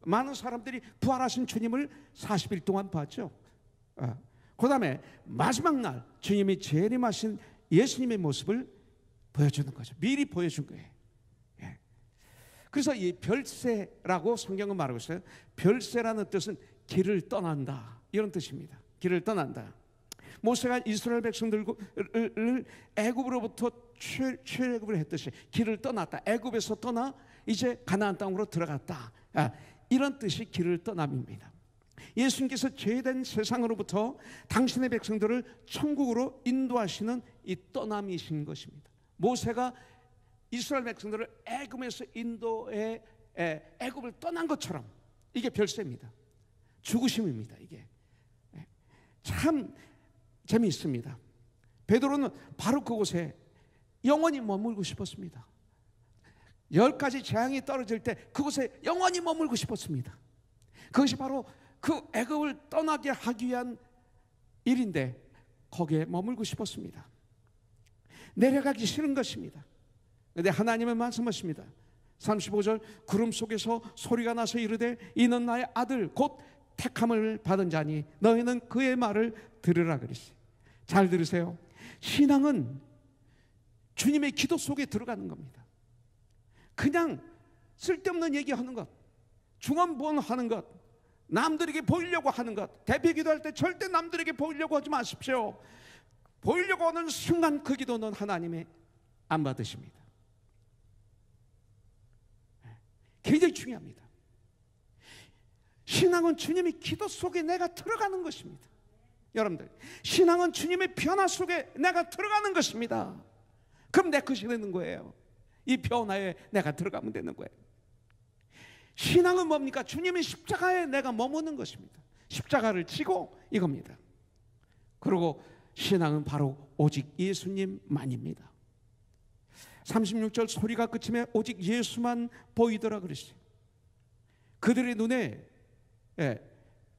A: 많은 사람들이 부활하신 주님을 40일 동안 봤죠. 그 다음에 마지막 날 주님이 재림하신 예수님의 모습을 보여주는 거죠. 미리 보여준 거예요. 그래서 이 별세라고 성경은 말하고 있어요. 별세라는 뜻은 길을 떠난다, 이런 뜻입니다. 길을 떠난다. 모세가 이스라엘 백성들을 애굽으로부터 출애굽을 했듯이 길을 떠났다. 애굽에서 떠나 이제 가나안 땅으로 들어갔다. 이런 뜻이 길을 떠남입니다. 예수님께서 죄된 세상으로부터 당신의 백성들을 천국으로 인도하시는 이 떠남이신 것입니다. 모세가 이스라엘 백성들을 애굽에서 인도해 애굽을 떠난 것처럼, 이게 별세입니다. 죽으심입니다. 이게 참 재미있습니다. 베드로는 바로 그곳에 영원히 머물고 싶었습니다. 10가지 재앙이 떨어질 때 그곳에 영원히 머물고 싶었습니다. 그것이 바로 그 애굽을 떠나게 하기 위한 일인데 거기에 머물고 싶었습니다. 내려가기 싫은 것입니다. 그런데 하나님은 말씀하십니다. 35절, 구름 속에서 소리가 나서 이르되 이는 나의 아들 곧 택함을 받은 자니 너희는 그의 말을 들으라 그랬어요. 잘 들으세요. 신앙은 주님의 기도 속에 들어가는 겁니다. 그냥 쓸데없는 얘기하는 것, 중언부언하는 것, 남들에게 보이려고 하는 것, 대표 기도할 때 절대 남들에게 보이려고 하지 마십시오. 보이려고 하는 순간 그 기도는 하나님이 안 받으십니다. 굉장히 중요합니다. 신앙은 주님의 기도 속에 내가 들어가는 것입니다. 여러분들, 신앙은 주님의 변화 속에 내가 들어가는 것입니다. 그럼 내 것이 되는 거예요. 이 변화에 내가 들어가면 되는 거예요. 신앙은 뭡니까? 주님의 십자가에 내가 머무는 것입니다. 십자가를 지고 이겁니다. 그리고 신앙은 바로 오직 예수님만입니다. 36절 소리가 그치면 오직 예수만 보이더라 그랬어요. 그들의 눈에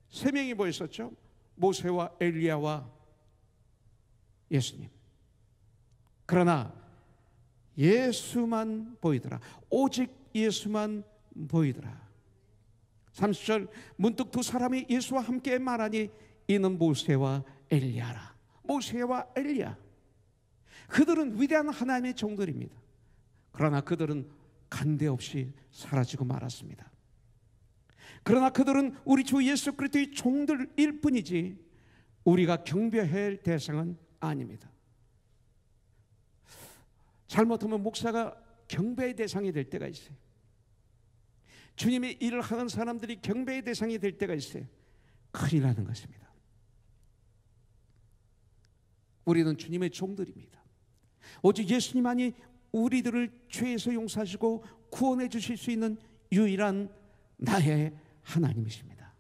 A: 세 명이 보였었죠. 모세와 엘리야와 예수님. 그러나 예수만 보이더라. 오직 예수만 보이더라. 30절 문득 두 사람이 예수와 함께 말하니 이는 모세와 엘리야라. 모세와 엘리야. 그들은 위대한 하나님의 종들입니다. 그러나 그들은 간대 없이 사라지고 말았습니다. 그러나 그들은 우리 주 예수 그리스도의 종들일 뿐이지 우리가 경배해야 할 대상은 아닙니다. 잘못하면 목사가 경배의 대상이 될 때가 있어요. 주님의 일을 하는 사람들이 경배의 대상이 될 때가 있어요. 큰일 나는 것입니다. 우리는 주님의 종들입니다. 오직 예수님만이 우리들을 죄에서 용서하시고 구원해 주실 수 있는 유일한 나의 하나님이십니다.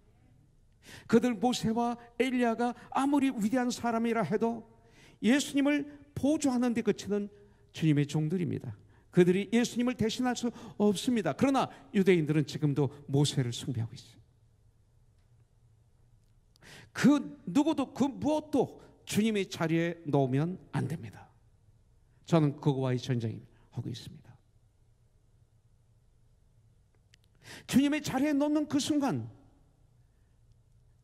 A: 그들 모세와 엘리야가 아무리 위대한 사람이라 해도 예수님을 보조하는 데 그치는 주님의 종들입니다. 그들이 예수님을 대신할 수 없습니다. 그러나 유대인들은 지금도 모세를 숭배하고 있어요. 그 누구도 그 무엇도 주님의 자리에 놓으면 안 됩니다. 저는 그거와의 전쟁하고 있습니다. 주님의 자리에 놓는 그 순간,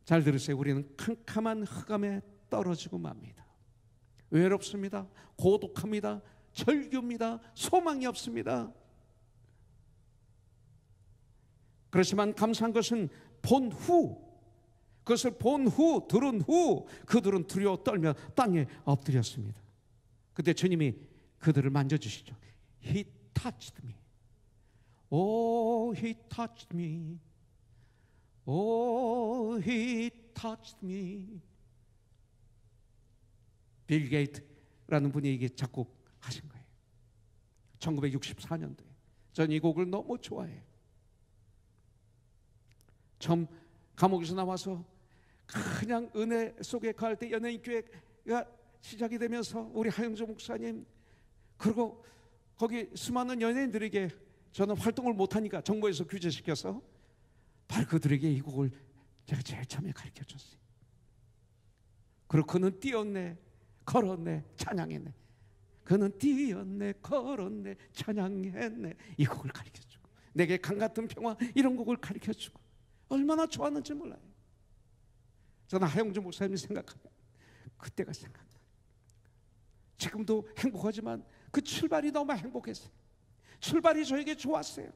A: 잘 들으세요. 우리는 캄캄한 흑암에 떨어지고 맙니다. 외롭습니다. 고독합니다. 절규입니다. 소망이 없습니다. 그렇지만 감사한 것은 그것을 본 후, 들은 후 그들은 두려워 떨며 땅에 엎드렸습니다. 그때 주님이 그들을 만져주시죠. He touched me. Oh, he touched me. Oh, he touched me. 빌 게이트라는 분이 이게 작곡하신 거예요. 1964년도에. 전 이 곡을 너무 좋아해요. 처음 감옥에서 나와서 그냥 은혜 속에 갈 때 연예인교회가 시작이 되면서 우리 하영조 목사님, 그리고 거기 수많은 연예인들에게 저는 활동을 못하니까 정부에서 규제시켜서 바로 그들에게 이 곡을 제가 제일 처음에 가르쳐줬어요. 그리고 그는 뛰었네, 걸었네, 찬양했네. 그는 뛰었네, 걸었네, 찬양했네. 이 곡을 가르쳐주고, 내게 강같은 평화, 이런 곡을 가르쳐주고 얼마나 좋았는지 몰라요. 저는 하영주 목사님 생각하면 그때가 생각나요. 지금도 행복하지만 그 출발이 너무 행복했어요. 출발이 저에게 좋았어요.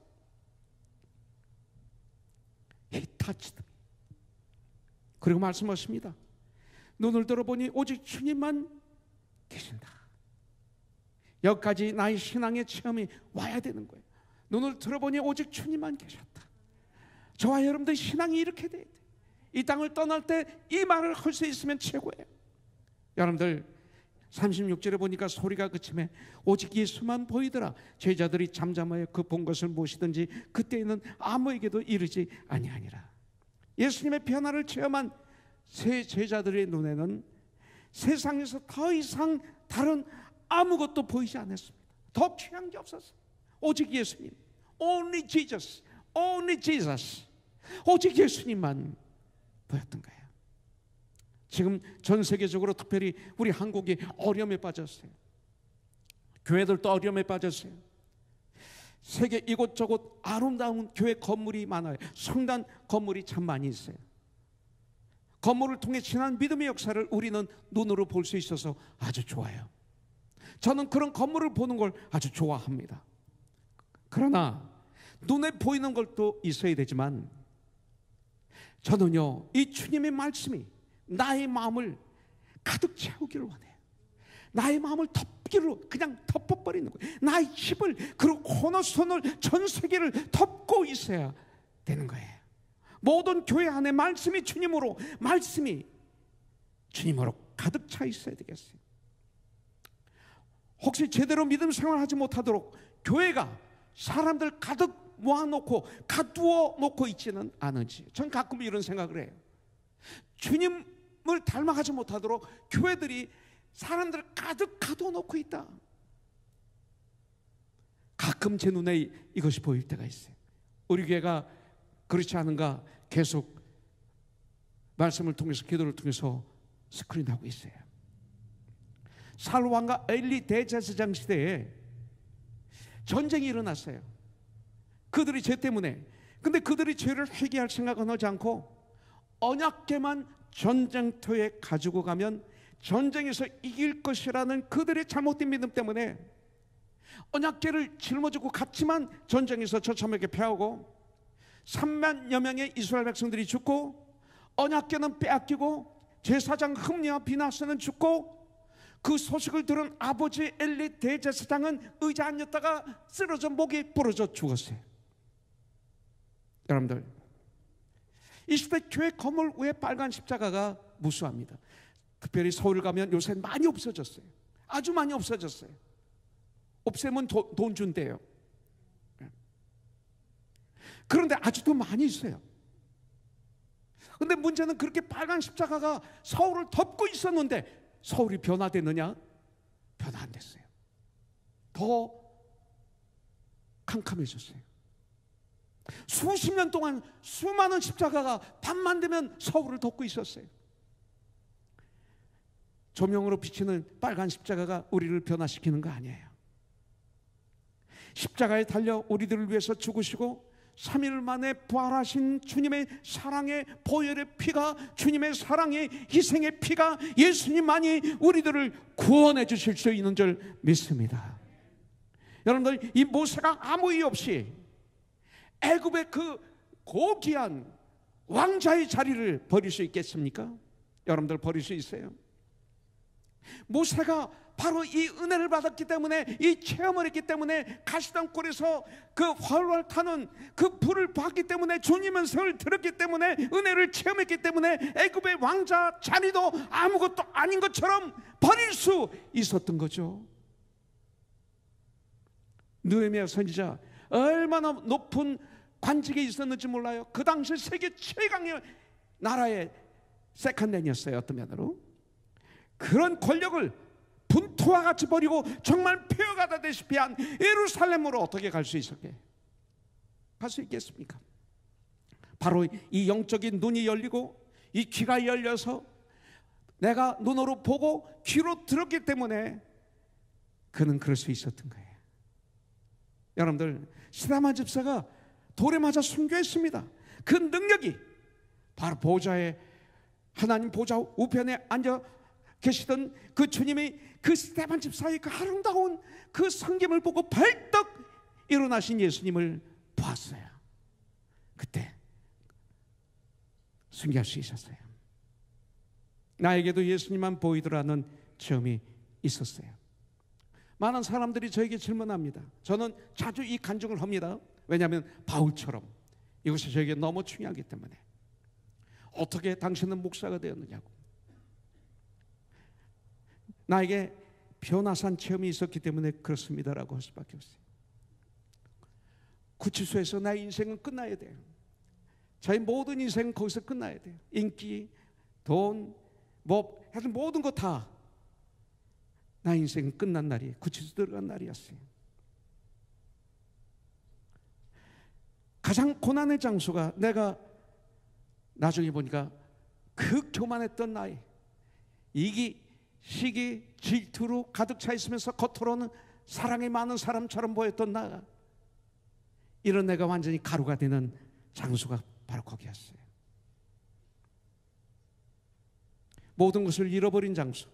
A: He touched me. 그리고 말씀하십니다. 눈을 들어보니 오직 주님만 계신다. 여기까지 나의 신앙의 체험이 와야 되는 거예요. 눈을 들어보니 오직 주님만 계셨다. 저와 여러분들 신앙이 이렇게 돼야 돼요. 이 땅을 떠날 때 이 말을 할 수 있으면 최고예요. 여러분들 36절에 보니까 소리가 그치매 오직 예수만 보이더라. 제자들이 잠잠하여 그 본 것을 무엇이든지 그때에는 아무에게도 이르지 아니하니라. 예수님의 변화를 체험한 세 제자들의 눈에는 세상에서 더 이상 다른 아무것도 보이지 않았습니다. 더 취한 게 없었어요. 오직 예수님, Only Jesus, Only Jesus. 오직 예수님만 보였던 거예요. 지금 전 세계적으로 특별히 우리 한국이 어려움에 빠졌어요. 교회들도 어려움에 빠졌어요. 세계 이곳저곳 아름다운 교회 건물이 많아요. 성단 건물이 참 많이 있어요. 건물을 통해 지난 믿음의 역사를 우리는 눈으로 볼 수 있어서 아주 좋아요. 저는 그런 건물을 보는 걸 아주 좋아합니다. 그러나 눈에 보이는 것도 있어야 되지만 저는요, 이 주님의 말씀이 나의 마음을 가득 채우기를 원해요. 나의 마음을 덮기로 그냥 덮어버리는 거예요. 나의 집을, 그리고 코너손을 전 세계를 덮고 있어야 되는 거예요. 모든 교회 안에 말씀이 주님으로 가득 차 있어야 되겠어요. 혹시 제대로 믿음 생활하지 못하도록 교회가 사람들 가득 모아놓고 가두어 놓고 있지는 않은지, 전 가끔 이런 생각을 해요. 주님을 닮아가지 못하도록 교회들이 사람들을 가득 가두어 놓고 있다. 가끔 제 눈에 이것이 보일 때가 있어요. 우리 교회가 그렇지 않은가 계속 말씀을 통해서, 기도를 통해서 스크린하고 있어요. 살왕과 엘리 대제사장 시대에 전쟁이 일어났어요. 그들이 죄 때문에. 근데 그들이 죄를 회개할 생각은 하지 않고 언약궤만 전쟁터에 가지고 가면 전쟁에서 이길 것이라는 그들의 잘못된 믿음 때문에 언약궤를 짊어지고 갔지만 전쟁에서 처참하게 패하고 3만여 명의 이스라엘 백성들이 죽고, 언약궤는 빼앗기고, 제사장 흠니와 비나스는 죽고, 그 소식을 들은 아버지 엘리 대제사장은 의자 앉았다가 쓰러져 목이 부러져 죽었어요. 여러분들, 이 시대 교회 건물 위에 빨간 십자가가 무수합니다. 특별히 서울 가면 요새 많이 없어졌어요. 아주 많이 없어졌어요. 없애면 돈 준대요. 그런데 아직도 많이 있어요. 그런데 문제는 그렇게 빨간 십자가가 서울을 덮고 있었는데 서울이 변화됐느냐? 변화 안 됐어요. 더 캄캄해졌어요. 수십 년 동안 수많은 십자가가 밤만 되면 서울을 덮고 있었어요. 조명으로 비치는 빨간 십자가가 우리를 변화시키는 거 아니에요. 십자가에 달려 우리들을 위해서 죽으시고 3일 만에 부활하신 주님의 사랑의 보혈의 피가, 주님의 사랑의 희생의 피가, 예수님만이 우리들을 구원해 주실 수 있는 줄 믿습니다. 여러분들, 이 모세가 아무 이유 없이 애굽의 그 고귀한 왕자의 자리를 버릴 수 있겠습니까? 여러분들, 버릴 수 있어요? 모세가 바로 이 은혜를 받았기 때문에, 이 체험을 했기 때문에, 가시덤굴에서 그 활활 타는 그 불을 봤기 때문에, 주님의 성을 들었기 때문에, 은혜를 체험했기 때문에 애굽의 왕자 자리도 아무것도 아닌 것처럼 버릴 수 있었던 거죠. 느헤미야 선지자 얼마나 높은 관직에 있었는지 몰라요. 그 당시 세계 최강의 나라의 세컨맨이었어요. 어떤 면으로 그런 권력을 분토와 같이 버리고 정말 폐허가다시피 한 예루살렘으로 어떻게 갈 수 있겠습니까? 바로 이 영적인 눈이 열리고 이 귀가 열려서 내가 눈으로 보고 귀로 들었기 때문에 그는 그럴 수 있었던 거예요. 여러분들, 스데반 집사가 돌에 맞아 순교했습니다. 그 능력이 바로 보좌에, 하나님 보좌 우편에 앉아 계시던 그 주님이 그 스데반 집사의 그 아름다운 그 성김을 보고 벌떡 일어나신 예수님을 보았어요. 그때 순교할 수 있었어요. 나에게도 예수님만 보이더라는 체험이 있었어요. 많은 사람들이 저에게 질문합니다. 저는 자주 이 간증을 합니다. 왜냐하면 바울처럼 이것이 저에게 너무 중요하기 때문에. 어떻게 당신은 목사가 되었느냐고. 나에게 변화산 체험이 있었기 때문에 그렇습니다라고 할 수밖에 없어요. 구치소에서 나의 인생은 끝나야 돼요. 저희 모든 인생은 거기서 끝나야 돼요. 인기, 돈, 하여튼 모든 거 다 나의 인생은 끝난 날이, 구치소 들어간 날이었어요. 가장 고난의 장소가, 내가 나중에 보니까 그 교만했던 나이, 이기, 시기, 질투로 가득 차 있으면서 겉으로는 사랑이 많은 사람처럼 보였던 나가, 이런 내가 완전히 가루가 되는 장소가 바로 거기였어요. 모든 것을 잃어버린 장소,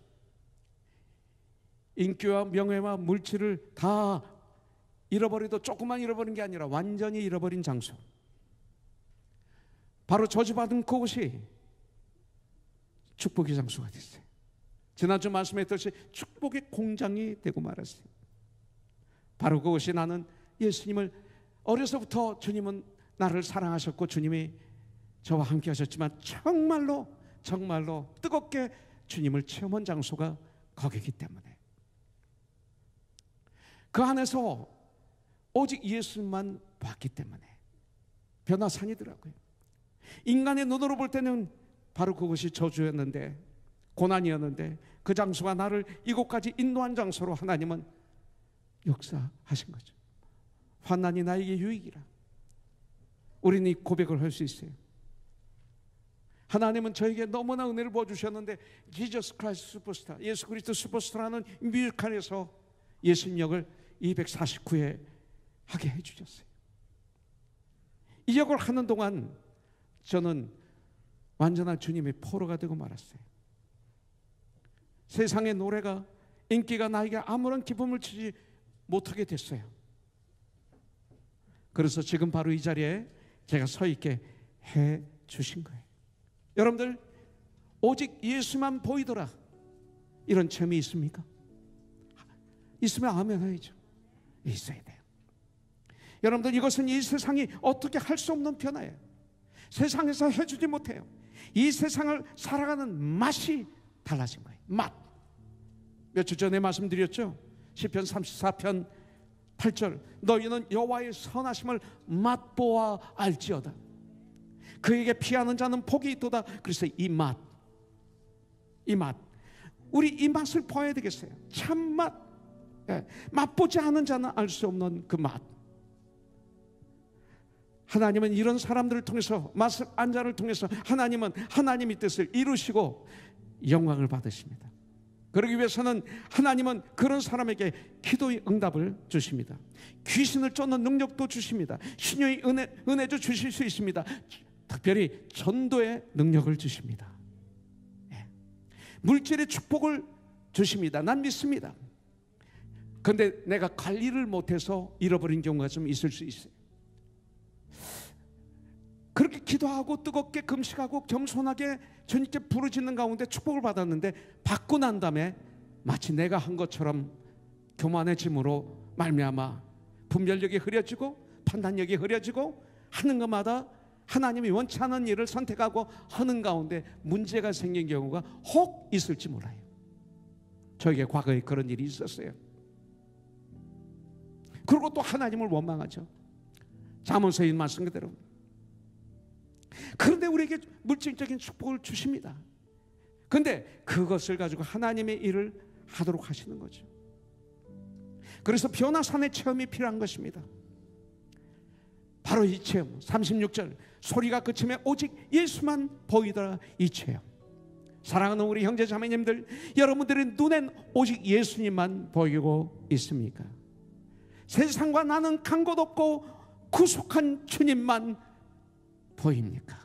A: 인기와 명예와 물질을 다 잃어버려도 조금만 잃어버린 게 아니라 완전히 잃어버린 장소, 바로 저주받은 그곳이 축복의 장소가 됐어요. 지난주 말씀했듯이 축복의 공장이 되고 말았어요. 바로 그것이, 나는 예수님을 어려서부터, 주님은 나를 사랑하셨고 주님이 저와 함께 하셨지만 정말로 뜨겁게 주님을 체험한 장소가 거기이기 때문에, 그 안에서 오직 예수만 봤기 때문에 변화산이더라고요. 인간의 눈으로 볼 때는 바로 그것이 저주였는데, 고난이었는데, 그 장소가 나를 이곳까지 인도한 장소로 하나님은 역사하신 거죠. 환난이 나에게 유익이라. 우리는 이 고백을 할 수 있어요. 하나님은 저에게 너무나 은혜를 부어주셨는데, Jesus Christ 슈퍼스타, 예수 그리스도 슈퍼스타라는 뮤지컬에서 예수님 역을 249회 하게 해주셨어요. 이 역을 하는 동안 저는 완전한 주님의 포로가 되고 말았어요. 세상의 노래가, 인기가 나에게 아무런 기쁨을 주지 못하게 됐어요. 그래서 지금 바로 이 자리에 제가 서 있게 해 주신 거예요. 여러분들, 오직 예수만 보이더라, 이런 체험이 있습니까? 있으면 아멘 해야죠. 있어야 돼요. 여러분들, 이것은 이 세상이 어떻게 할 수 없는 변화예요. 세상에서 해주지 못해요. 이 세상을 살아가는 맛이 달라진 거예요. 맛. 며칠 전에 말씀드렸죠. 시편 34편 8절, 너희는 여호와의 선하심을 맛보아 알지어다. 그에게 피하는 자는 복이 있도다. 그래서 이 맛, 우리 이 맛을 보아야 되겠어요. 참맛. 맛보지 않은 자는 알 수 없는 그 맛. 하나님은 이런 사람들을 통해서, 맛을 안 자를 통해서 하나님은 하나님의 뜻을 이루시고 영광을 받으십니다. 그러기 위해서는 하나님은 그런 사람에게 기도의 응답을 주십니다. 귀신을 쫓는 능력도 주십니다. 신유의 은혜도 주실 수 있습니다. 특별히 전도의 능력을 주십니다. 물질의 축복을 주십니다. 난 믿습니다. 그런데 내가 관리를 못해서 잃어버린 경우가 좀 있을 수 있어요. 그렇게 기도하고 뜨겁게 금식하고 겸손하게 주님께 부르짖는 가운데 축복을 받았는데, 받고 난 다음에 마치 내가 한 것처럼 교만해짐으로 말미암아 분별력이 흐려지고 판단력이 흐려지고, 하는 것마다 하나님이 원치 않은 일을 선택하고 하는 가운데 문제가 생긴 경우가 혹 있을지 몰라요. 저에게 과거에 그런 일이 있었어요. 그리고 또 하나님을 원망하죠. 잠언서의 말씀 그대로. 그런데 우리에게 물질적인 축복을 주십니다. 그런데 그것을 가지고 하나님의 일을 하도록 하시는 거죠. 그래서 변화산의 체험이 필요한 것입니다. 바로 이 체험, 36절, 소리가 그치며 오직 예수만 보이더라, 이 체험. 사랑하는 우리 형제 자매님들, 여러분들의 눈엔 오직 예수님만 보이고 있습니까? 세상과 나는 간 곳 없고 구속한 주님만 보입니까?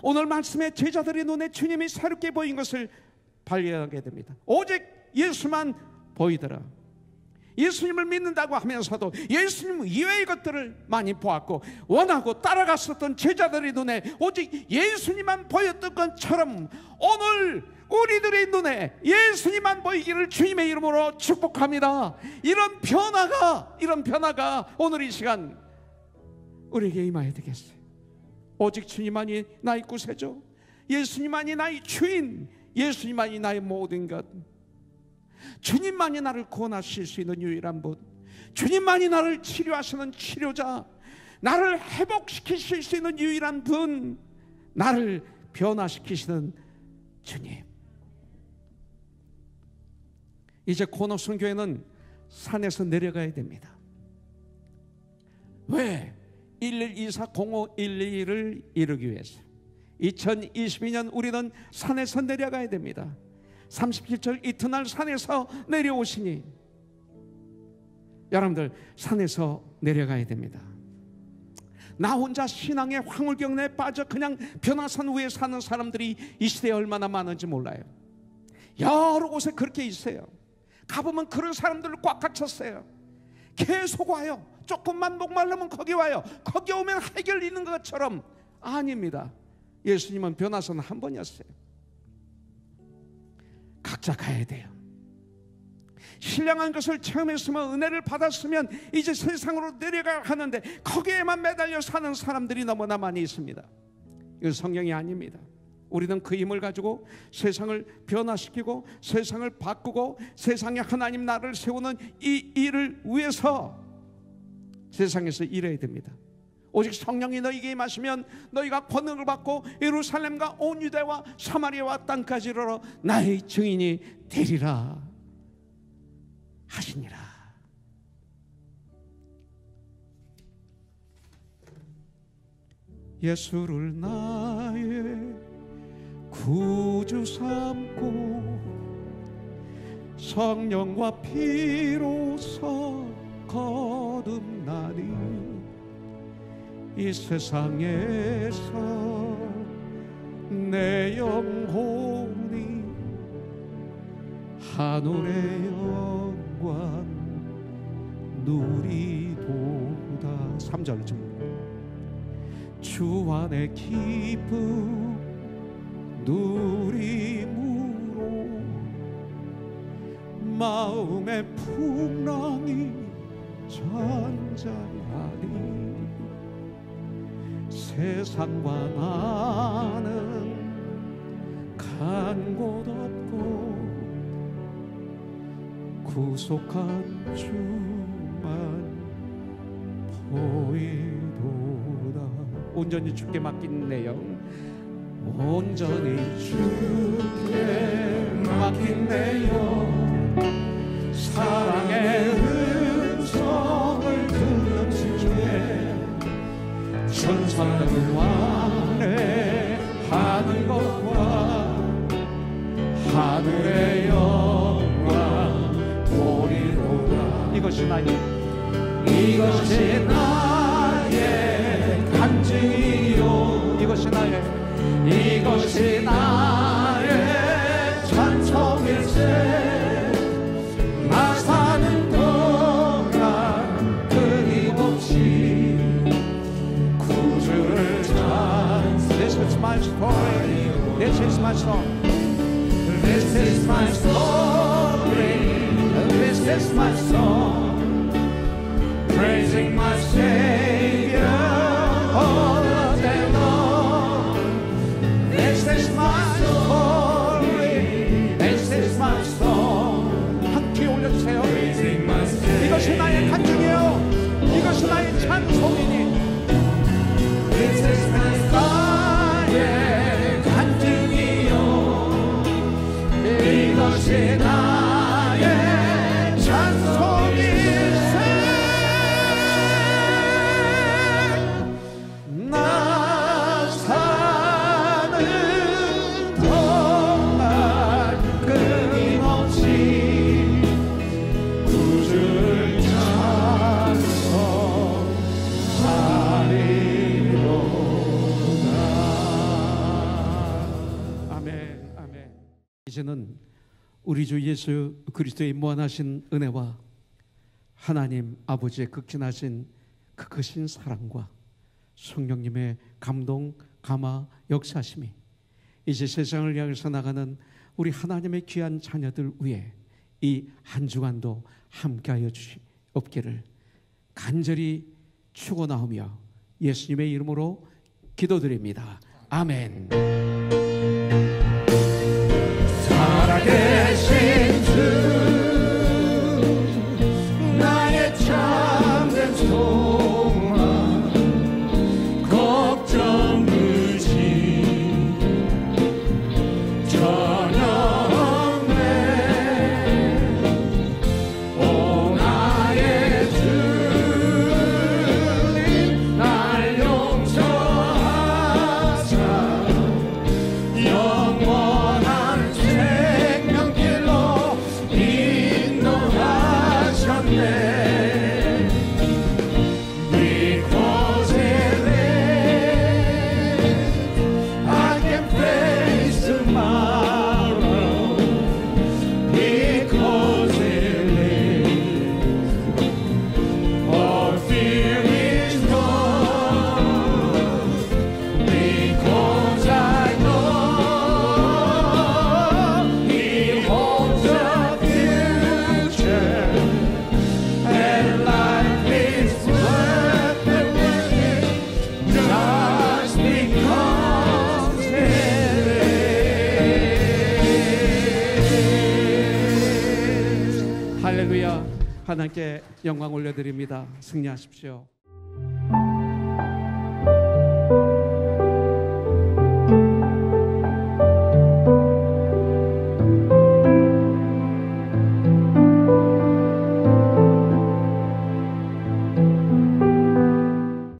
A: 오늘 말씀에 제자들의 눈에 주님이 새롭게 보인 것을 발견하게 됩니다. 오직 예수만 보이더라. 예수님을 믿는다고 하면서도 예수님 이외의 것들을 많이 보았고 원하고 따라갔었던 제자들의 눈에 오직 예수님만 보였던 것처럼 오늘 우리들의 눈에 예수님만 보이기를 주님의 이름으로 축복합니다. 이런 변화가 오늘 이 시간 우리에게 임해야 되겠어요. 오직 주님만이 나의 구세주, 예수님만이 나의 주인, 예수님만이 나의 모든 것, 주님만이 나를 구원하실 수 있는 유일한 분, 주님만이 나를 치료하시는 치료자, 나를 회복시키실 수 있는 유일한 분, 나를 변화시키시는 주님. 이제 코너슨 교회는 산에서 내려가야 됩니다. 왜? 1124-0512를 이루기 위해서 2022년 우리는 산에서 내려가야 됩니다. 37절 이튿날 산에서 내려오시니, 여러분들 산에서 내려가야 됩니다. 나 혼자 신앙의 황홀경내에 빠져 그냥 변화산 위에 사는 사람들이 이 시대에 얼마나 많은지 몰라요. 여러 곳에 그렇게 있어요. 가보면 그런 사람들을 꽉 갇혔어요. 계속 와요. 조금만 목마르면 거기 와요. 거기 오면 해결 있는 것처럼. 아닙니다. 예수님은 변화선 한 번이었어요. 각자 가야 돼요. 신령한 것을 체험했으면, 은혜를 받았으면 이제 세상으로 내려가야 하는데 거기에만 매달려 사는 사람들이 너무나 많이 있습니다. 이건 성경이 아닙니다. 우리는 그 힘을 가지고 세상을 변화시키고 세상을 바꾸고 세상에 하나님 나라를 세우는 이 일을 위해서 세상에서 일해야 됩니다. 오직 성령이 너희에게 임하시면 너희가 권능을 받고 예루살렘과 온 유대와 사마리아와 땅까지 이르러 나의 증인이 되리라 하시니라. 예수를 나의 구주 삼고 성령과 피로서 거듭나니 이 세상에서 내 영혼이 하늘의 영광 누리도다. 3절 주 안의 기쁨 누림으로 마음의 풍랑이 잔잔하니 세상과 나는 간 곳 없고 구속한 주만 보이도다. 온전히 주께 맡긴 내 영, 온전히 주께 맡긴 내 영, 사랑의 음성을 듣는 주에 천사는 완례하는 것과 하늘의 영광 보리로다. 이것이 나의 간증이요, 이것이 나의 찬송일세. 나 사는 동안 끊임없이 구주를 찬송. This is my story. This is my song. This is my story. This is my song. Praising my Savior all the day long. This is my story. This is my song. 함께 올려주세요. 이것이 나의 간증이요, 이것이 나의 찬송이니. This is my 나의 간증이요, 이것이 나의 찬송일세. 나 사는 동안 끊임없이 구주를 찬송하리로다. 아멘, 아멘. 이제는 우리 주 예수 그리스도의 무한하신 은혜와 하나님 아버지의 극진하신 그 크신 사랑과 성령님의 감동, 감화, 역사심이 이제 세상을 향해서 나가는 우리 하나님의 귀한 자녀들 위해 이 한 주간도 함께하여 주시옵기를 간절히 축원하오며 예수님의 이름으로 기도드립니다. 아멘. 살아계신 주, 나의 참된 소망, 걱정 의심 전혀 없네. 오 나의 주님, 날 용서하사 영원한 생명 하나님께 영광 올려드립니다. 승리하십시오.